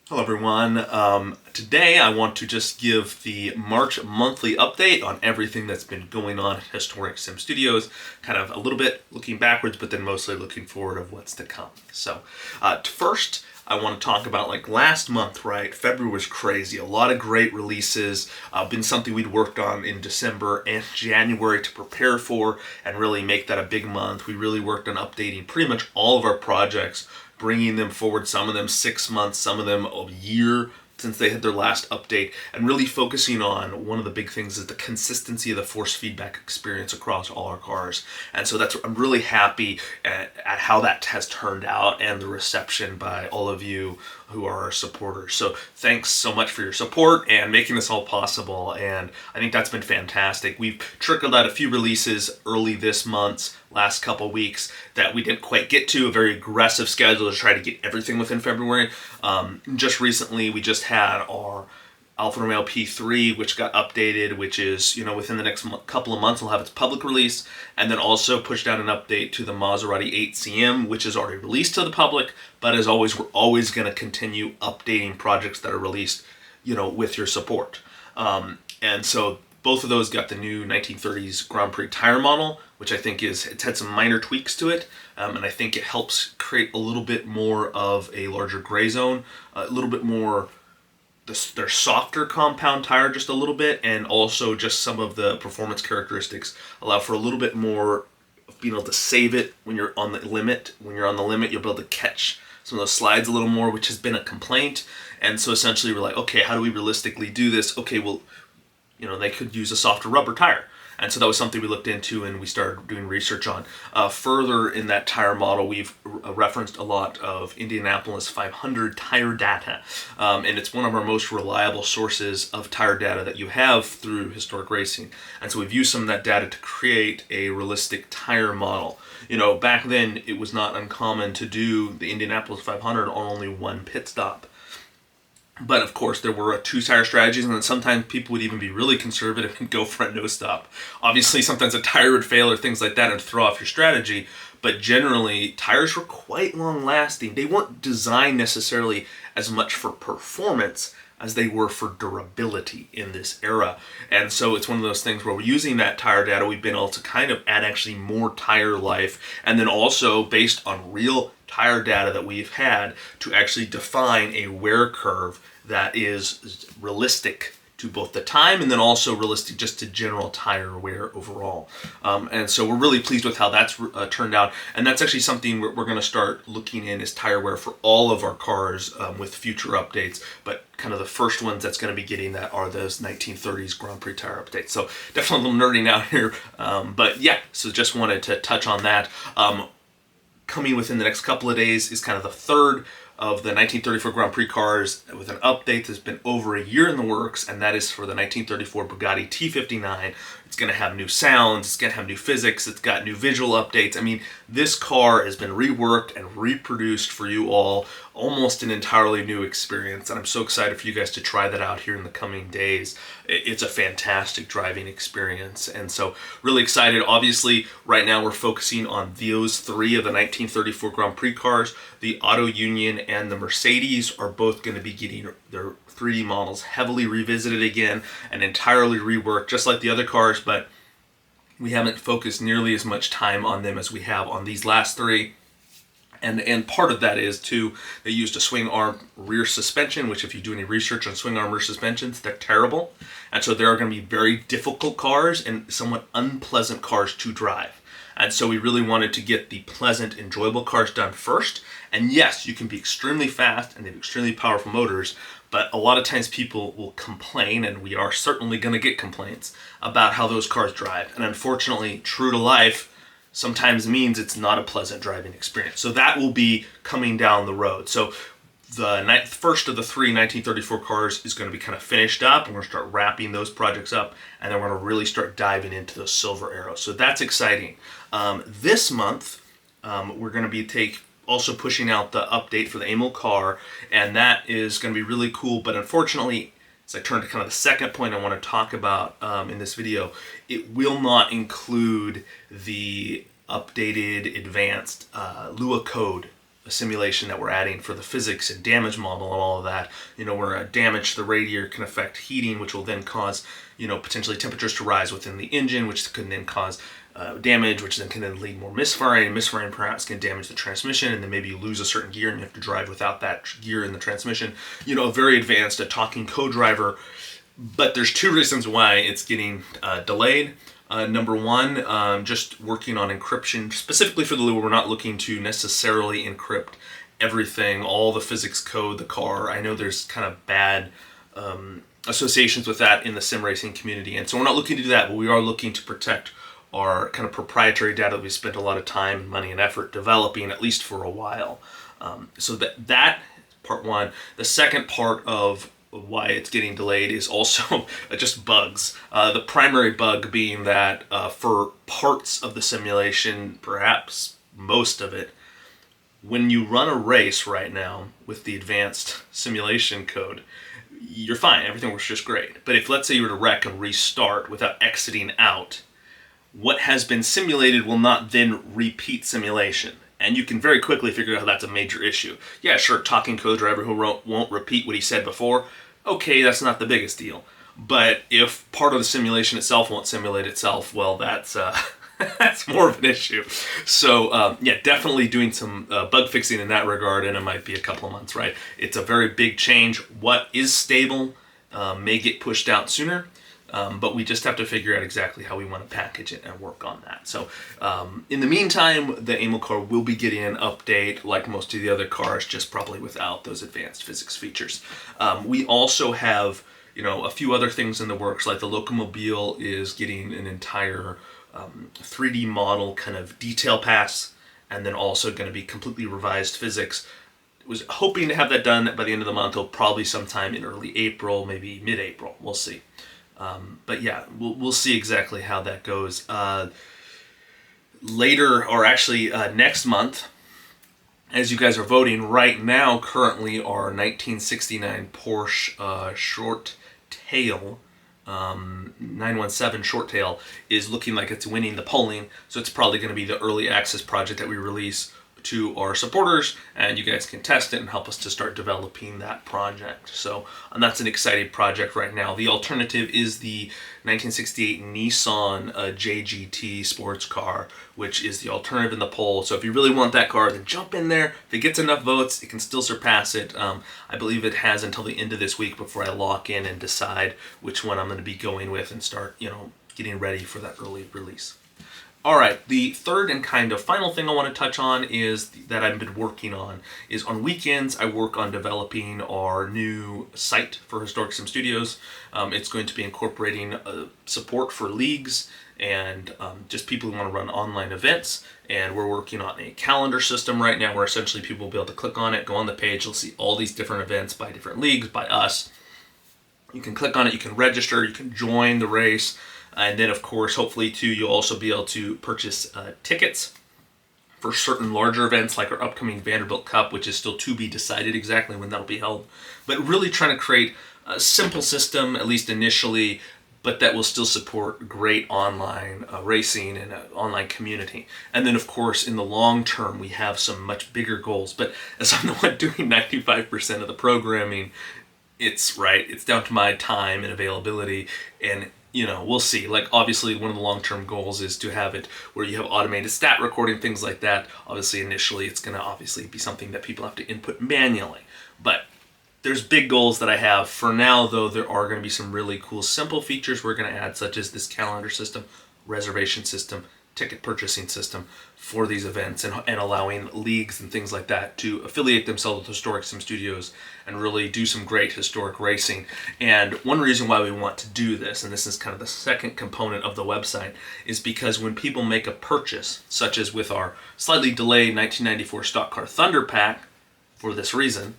Hello everyone. Today I want to just give the March monthly update on everything that's been going on at Historic Sim Studios. Kind of a little bit looking backwards, but then mostly looking forward of what's to come. So first I want to talk about like last month, right? February was crazy. A lot of great releases. Been something we'd worked on in December and January to prepare for and really make that a big month. We really worked on updating pretty much all of our projects, bringing them forward, some of them 6 months, some of them a year since they had their last update, and really focusing on one of the big things is the consistency of the force feedback experience across all our cars. And so I'm really happy at how that has turned out and the reception by all of you who are our supporters. So thanks so much for your support and making this all possible, and I think that's been fantastic. We've trickled out a few releases early this month, last couple weeks, that we didn't quite get to, a very aggressive schedule to try to get everything within February. Just recently we just had our Alfa Romeo P3, which got updated, which is, within the next couple of months will have its public release, and then also pushed out an update to the Maserati 8CM, which is already released to the public, but as always, we're always going to continue updating projects that are released, with your support. And so both of those got the new 1930s Grand Prix tire model, which I think it's had some minor tweaks to it, and I think it helps create a little bit more of a larger gray zone, a little bit more their softer compound tire just a little bit, and also just some of the performance characteristics allow for a little bit more of being able to save it when you're on the limit. When you're on the limit, you'll be able to catch some of those slides a little more, which has been a complaint. And so essentially we're like, okay, how do we realistically do this? Okay, well, they could use a softer rubber tire. And so that was something we looked into and we started doing research on. Further in that tire model, we've referenced a lot of Indianapolis 500 tire data. And it's one of our most reliable sources of tire data that you have through historic racing. And so we've used some of that data to create a realistic tire model. Back then it was not uncommon to do the Indianapolis 500 on only one pit stop. But of course, there were two tire strategies, and then sometimes people would even be really conservative and go for a no stop. Obviously, sometimes a tire would fail or things like that and throw off your strategy, but generally, tires were quite long lasting. They weren't designed necessarily as much for performance as they were for durability in this era. And so it's one of those things where we're using that tire data, we've been able to kind of add actually more tire life, and then also based on real tire data that we've had to actually define a wear curve that is realistic to both the time and then also realistic just to general tire wear overall. And so we're really pleased with how that's turned out. And that's actually something we're going to start looking in is tire wear for all of our cars with future updates. But kind of the first ones that's going to be getting that are those 1930s Grand Prix tire updates. So definitely a little nerding out here. But yeah, so just wanted to touch on that. Coming within the next couple of days is kind of the third of the 1934 Grand Prix cars with an update that's been over a year in the works, and that is for the 1934 Bugatti T59. It's going to have new sounds, it's going to have new physics, it's got new visual updates. I mean, this car has been reworked and reproduced for you all, almost an entirely new experience, and I'm so excited for you guys to try that out here in the coming days. It's a fantastic driving experience, and so really excited. Obviously, right now we're focusing on those three of the 1934 Grand Prix cars. The Auto Union and the Mercedes are both going to be getting their 3D models heavily revisited again and entirely reworked, just like the other cars, but we haven't focused nearly as much time on them as we have on these last three. And part of that is, too, they used a swing arm rear suspension, which if you do any research on swing arm rear suspensions, they're terrible. And so there are going to be very difficult cars and somewhat unpleasant cars to drive. And so we really wanted to get the pleasant, enjoyable cars done first. And yes, you can be extremely fast and they have extremely powerful motors, but a lot of times people will complain, and we are certainly going to get complaints about how those cars drive. And unfortunately, true to life, sometimes means it's not a pleasant driving experience. So that will be coming down the road. So the first of the three 1934 cars is going to be kind of finished up, and we're going to start wrapping those projects up, and then we're going to really start diving into those Silver Arrows. So that's exciting. This month, we're going to be also pushing out the update for the Emil car, and that is going to be really cool. But unfortunately, as I turn to kind of the second point I want to talk about in this video, it will not include the updated, advanced Lua code a simulation that we're adding for the physics and damage model and all of that, where a damage to the radiator can affect heating, which will then cause, potentially temperatures to rise within the engine, which can then cause damage, which then can then lead more misfiring, and misfiring perhaps can damage the transmission, and then maybe you lose a certain gear and you have to drive without that gear in the transmission. A very advanced, a talking co-driver. But there's two reasons why it's getting delayed. Number one, just working on encryption specifically for the Lua. We're not looking to necessarily encrypt everything, all the physics code, the car. I know there's kind of bad associations with that in the sim racing community, and so we're not looking to do that, but we are looking to protect our kind of proprietary data that we spent a lot of time, money, and effort developing, at least for a while. So that part one. The second part of why it's getting delayed is also just bugs. The primary bug being that for parts of the simulation, perhaps most of it, when you run a race right now with the advanced simulation code, you're fine. Everything works just great. But if, let's say, you were to wreck and restart without exiting out, what has been simulated will not then repeat simulation. And you can very quickly figure out how that's a major issue. Yeah, sure, talking co-driver who won't repeat what he said before, okay, that's not the biggest deal. But if part of the simulation itself won't simulate itself, well, that's that's more of an issue. So yeah, definitely doing some bug fixing in that regard, and it might be a couple of months, right? It's a very big change. What is stable may get pushed out sooner. But we just have to figure out exactly how we want to package it and work on that. So in the meantime, the AIML car will be getting an update like most of the other cars, just probably without those advanced physics features. We also have, a few other things in the works, like the Locomobile is getting an entire 3D model kind of detail pass, and then also going to be completely revised physics. Was hoping to have that done by the end of the month, or probably sometime in early April, maybe mid-April. We'll see. But yeah, we'll see exactly how that goes. Later, or actually next month, as you guys are voting right now, currently our 1969 Porsche short tail, 917 short tail, is looking like it's winning the polling. So it's probably going to be the early access project that we release to our supporters, and you guys can test it and help us to start developing that project. So that's an exciting project right now. The alternative is the 1968 Nissan JGT sports car, which is the alternative in the poll. So if you really want that car, then jump in there. If it gets enough votes, it can still surpass it. I believe it has until the end of this week before I lock in and decide which one I'm going to be going with and start, getting ready for that early release. All right, the third and kind of final thing I want to touch on is that I've been working on is on weekends I work on developing our new site for Historic Sim Studios. It's going to be incorporating support for leagues and just people who want to run online events. And we're working on a calendar system right now where essentially people will be able to click on it, go on the page, you'll see all these different events by different leagues, by us. You can click on it, you can register, you can join the race. And then, of course, hopefully, too, you'll also be able to purchase tickets for certain larger events like our upcoming Vanderbilt Cup, which is still to be decided exactly when that'll be held. But really trying to create a simple system, at least initially, but that will still support great online racing and an online community. And then, of course, in the long term, we have some much bigger goals. But as I'm the one doing 95% of the programming, it's down to my time and availability, and we'll see. Like, obviously, one of the long-term goals is to have it where you have automated stat recording, things like that. Obviously, initially, it's going to obviously be something that people have to input manually. But there's big goals that I have. For now, though, there are going to be some really cool, simple features we're going to add, such as this calendar system, reservation system, ticket purchasing system for these events, and allowing leagues and things like that to affiliate themselves with Historic Sim Studios and really do some great historic racing. And one reason why we want to do this, and this is kind of the second component of the website, is because when people make a purchase, such as with our slightly delayed 1994 Stock Car Thunder Pack, for this reason,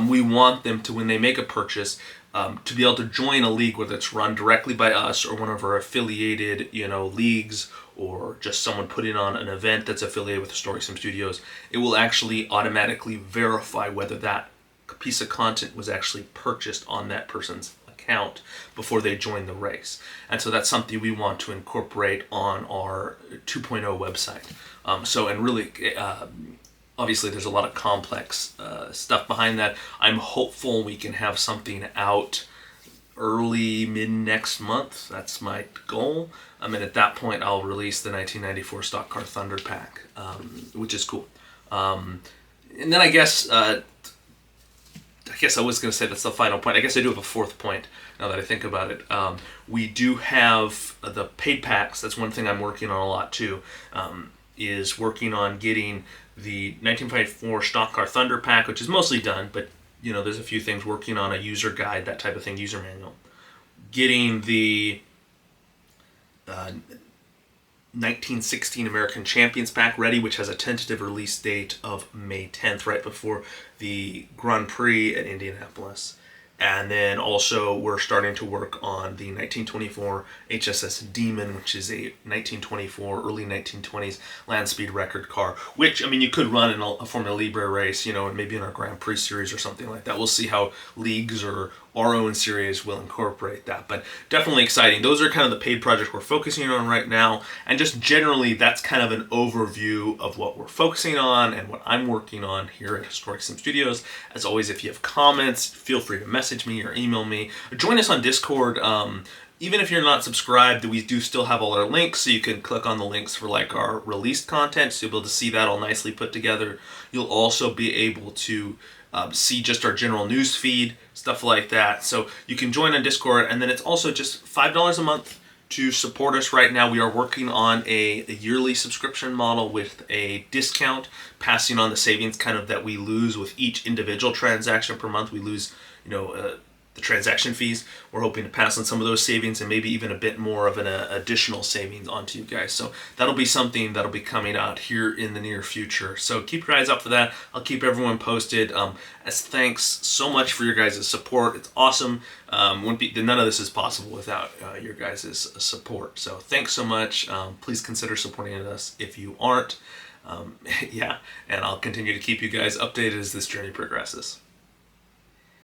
we want them to, when they make a purchase, to be able to join a league, whether it's run directly by us or one of our affiliated, leagues, or just someone putting on an event that's affiliated with Historic Sim Studios. It will actually automatically verify whether that piece of content was actually purchased on that person's account before they join the race. And so that's something we want to incorporate on our 2.0 website. And really obviously there's a lot of complex stuff behind that. I'm hopeful we can have something out early mid next month. That's my goal. And at that point I'll release the 1994 Stock Car Thunder pack, which is cool. And then I guess I was going to say that's the final point. I guess I do have a fourth point now that I think about it. We do have the paid packs. That's one thing I'm working on a lot too, is working on getting the 1954 Stock Car Thunder pack, which is mostly done, but there's a few things, working on a user guide, that type of thing, user manual. Getting the 1916 American Champions pack ready, which has a tentative release date of May 10th, right before the Grand Prix at Indianapolis. And then also we're starting to work on the 1924 HSS Demon, which is a 1924, early 1920s land speed record car, which, you could run in a Formula Libre race, and maybe in our Grand Prix series or something like that. We'll see how leagues or our own series will incorporate that, but definitely exciting. Those are kind of the paid projects we're focusing on right now, and just generally that's kind of an overview of what we're focusing on and what I'm working on here at Historic Sim Studios. As always, if you have comments, feel free to message me or email me. Join us on Discord. Even if you're not subscribed, we do still have all our links, so you can click on the links for our released content, so you'll be able to see that all nicely put together. You'll also be able to see just our general news feed, stuff like that. So you can join on Discord, and then it's also just $5 a month to support us right now. We are working on a yearly subscription model with a discount, passing on the savings kind of that we lose with each individual transaction per month. We lose, the transaction fees. We're hoping to pass on some of those savings and maybe even a bit more of an additional savings onto you guys. So that'll be something that'll be coming out here in the near future. So keep your eyes up for that. I'll keep everyone posted. As thanks so much for your guys' support. It's awesome. None of this is possible without your guys' support. So thanks so much. Please consider supporting us if you aren't. And I'll continue to keep you guys updated as this journey progresses.